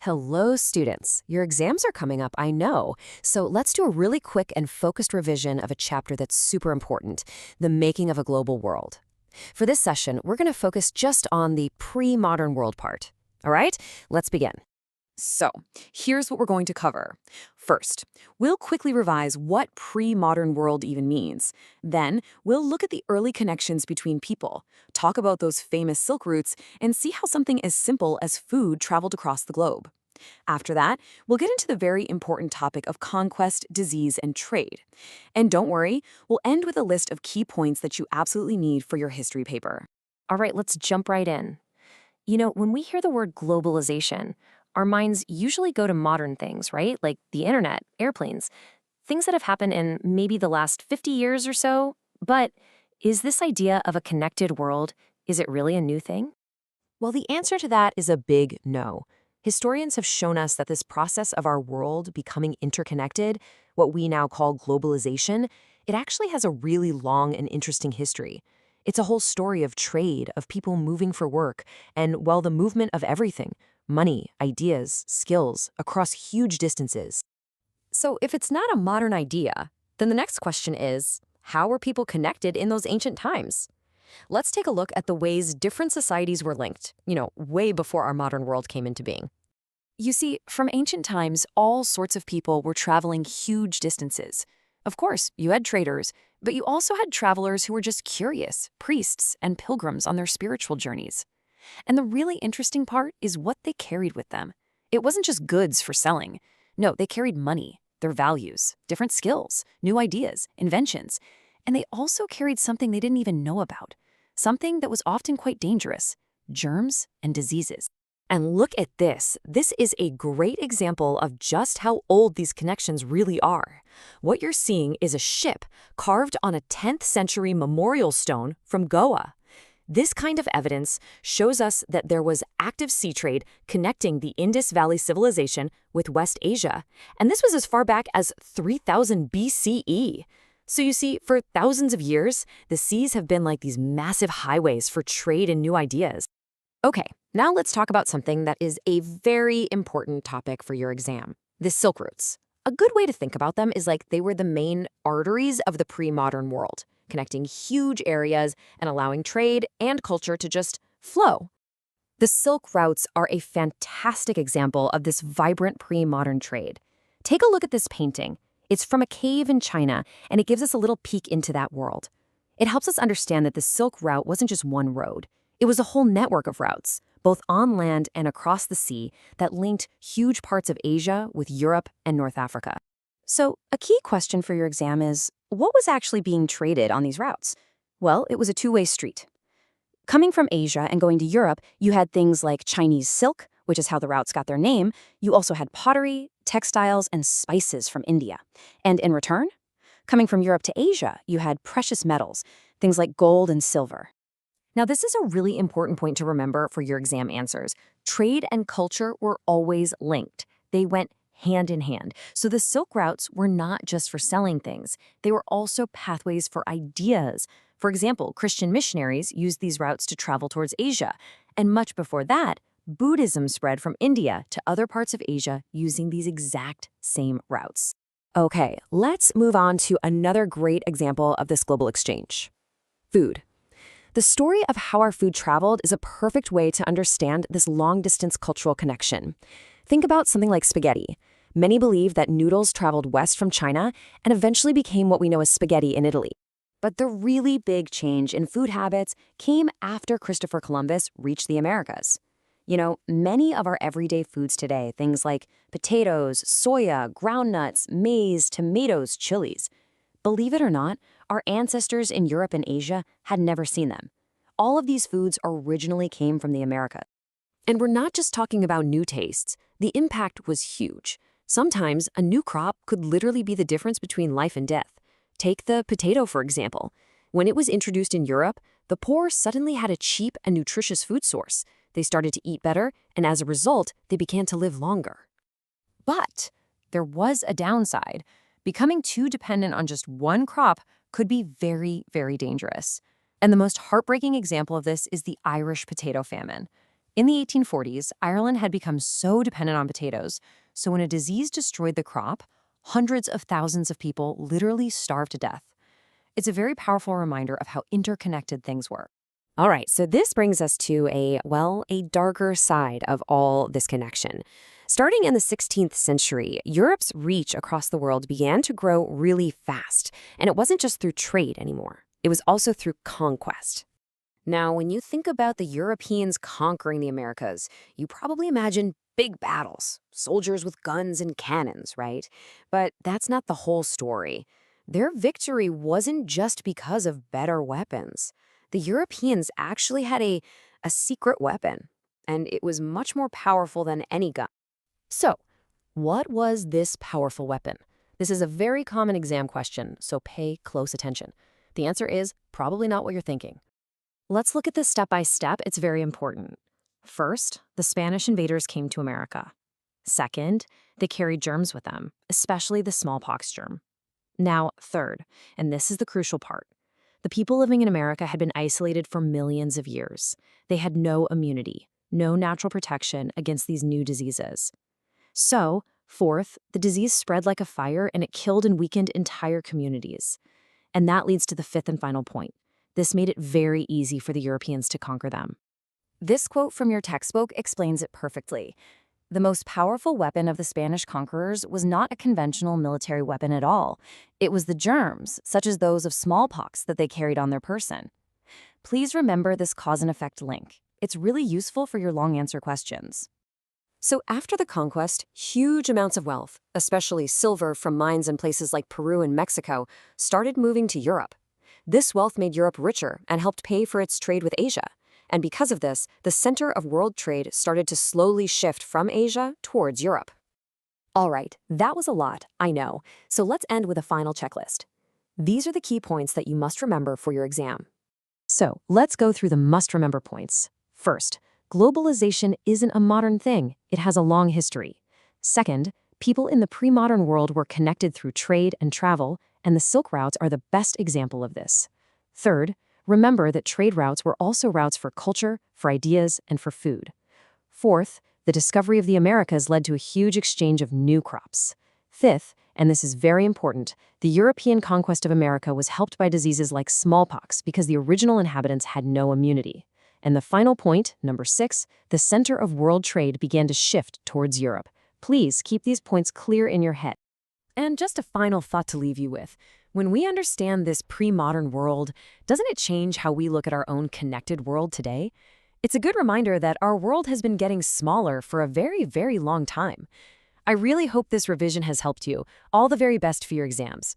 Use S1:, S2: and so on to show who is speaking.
S1: Hello, students. Your exams are coming up, I know. So let's do a really quick and focused revision of a chapter that's super important, the making of a global world. For this session, we're going to focus just on the pre-modern world part. All right, let's begin.
S2: So, here's what we're going to cover. First, we'll quickly revise what pre-modern world even means. Then, we'll look at the early connections between people, talk about those famous silk routes, and see how something as simple as food traveled across the globe. After that, we'll get into the very important topic of conquest, disease, and trade. And don't worry, we'll end with a list of key points that you absolutely need for your history paper.
S1: All right, let's jump right in. When we hear the word globalization, our minds usually go to modern things, right? Like the internet, airplanes, things that have happened in maybe the last 50 years or so. But is this idea of a connected world, is it really a new thing? Well, the answer to that is a big no. Historians have shown us that this process of our world becoming interconnected, what we now call globalization, it actually has a really long and interesting history. It's a whole story of trade, of people moving for work, and, well, the movement of everything, money, ideas, skills, across huge distances. So if it's not a modern idea, then the next question is, how were people connected in those ancient times? Let's take a look at the ways different societies were linked, way before our modern world came into being.
S2: You see, from ancient times, all sorts of people were traveling huge distances. Of course, you had traders, but you also had travelers who were just curious, priests and pilgrims on their spiritual journeys. And the really interesting part is what they carried with them. It wasn't just goods for selling. No, they carried money, their values, different skills, new ideas, inventions. And they also carried something they didn't even know about, something that was often quite dangerous: germs and diseases.
S1: And look at this. This is a great example of just how old these connections really are. What you're seeing is a ship carved on a 10th century memorial stone from Goa. This kind of evidence shows us that there was active sea trade connecting the Indus Valley civilization with West Asia, and this was as far back as 3000 BCE. So you see, for thousands of years, the seas have been like these massive highways for trade and new ideas. Okay, now let's talk about something that is a very important topic for your exam, the Silk Routes. A good way to think about them is like they were the main arteries of the pre-modern world, connecting huge areas and allowing trade and culture to just flow. The Silk Routes are a fantastic example of this vibrant pre-modern trade. Take a look at this painting. It's from a cave in China, and it gives us a little peek into that world. It helps us understand that the Silk Route wasn't just one road. It was a whole network of routes, both on land and across the sea, that linked huge parts of Asia with Europe and North Africa. So, a key question for your exam is, what was actually being traded on these routes? Well, it was a two-way street. Coming from Asia and going to Europe, you had things like Chinese silk, which is how the routes got their name. You also had pottery, textiles, and spices from India. And in return, coming from Europe to Asia, you had precious metals, things like gold and silver. Now, this is a really important point to remember for your exam answers. Trade and culture were always linked. They went hand in hand. So the Silk Routes were not just for selling things. They were also pathways for ideas. For example, Christian missionaries used these routes to travel towards Asia. And much before that, Buddhism spread from India to other parts of Asia using these exact same routes. Okay, let's move on to another great example of this global exchange: food. The story of how our food traveled is a perfect way to understand this long-distance cultural connection. Think about something like spaghetti. Many believe that noodles traveled west from China and eventually became what we know as spaghetti in Italy. But the really big change in food habits came after Christopher Columbus reached the Americas. Many of our everyday foods today, things like potatoes, soya, groundnuts, maize, tomatoes, chilies, believe it or not, our ancestors in Europe and Asia had never seen them. All of these foods originally came from the Americas. And we're not just talking about new tastes. The impact was huge. Sometimes a new crop could literally be the difference between life and death. Take the potato, for example. When it was introduced in Europe, the poor suddenly had a cheap and nutritious food source. They started to eat better, and as a result, they began to live longer. But there was a downside. Becoming too dependent on just one crop could be very, very dangerous. And the most heartbreaking example of this is the Irish potato famine.
S2: In the 1840s, Ireland had become so dependent on potatoes, so when a disease destroyed the crop, hundreds of thousands of people literally starved to death. It's a very powerful reminder of how interconnected things were.
S1: All right, so this brings us to a darker side of all this connection. Starting in the 16th century, Europe's reach across the world began to grow really fast, and it wasn't just through trade anymore. It was also through conquest. Now, when you think about the Europeans conquering the Americas, you probably imagine big battles, soldiers with guns and cannons, right? But that's not the whole story. Their victory wasn't just because of better weapons. The Europeans actually had a secret weapon, and it was much more powerful than any gun.
S2: So, what was this powerful weapon? This is a very common exam question, so pay close attention. The answer is probably not what you're thinking. Let's look at this step by step. It's very important. First, the Spanish invaders came to America. Second, they carried germs with them, especially the smallpox germ. Now, third, and this is the crucial part, the people living in America had been isolated for millions of years. They had no immunity, no natural protection against these new diseases. So, fourth, the disease spread like a fire and it killed and weakened entire communities. And that leads to the fifth and final point. This made it very easy for the Europeans to conquer them. This quote from your textbook explains it perfectly. The most powerful weapon of the Spanish conquerors was not a conventional military weapon at all. It was the germs, such as those of smallpox, that they carried on their person. Please remember this cause and effect link. It's really useful for your long answer questions.
S1: So after the conquest, huge amounts of wealth, especially silver from mines in places like Peru and Mexico, started moving to Europe. This wealth made Europe richer and helped pay for its trade with Asia. And because of this, the center of world trade started to slowly shift from Asia towards Europe. All right, that was a lot, I know. So let's end with a final checklist. These are the key points that you must remember for your exam.
S2: So let's go through the must-remember points. First, globalization isn't a modern thing. It has a long history. Second, people in the pre-modern world were connected through trade and travel, and the Silk routes are the best example of this. Third, remember that trade routes were also routes for culture, for ideas, and for food. Fourth, the discovery of the Americas led to a huge exchange of new crops. Fifth, and this is very important, the European conquest of America was helped by diseases like smallpox because the original inhabitants had no immunity. And the final point, number 6, the center of world trade began to shift towards Europe. Please keep these points clear in your head.
S1: And just a final thought to leave you with. When we understand this pre-modern world, doesn't it change how we look at our own connected world today? It's a good reminder that our world has been getting smaller for a very, very long time. I really hope this revision has helped you. All the very best for your exams.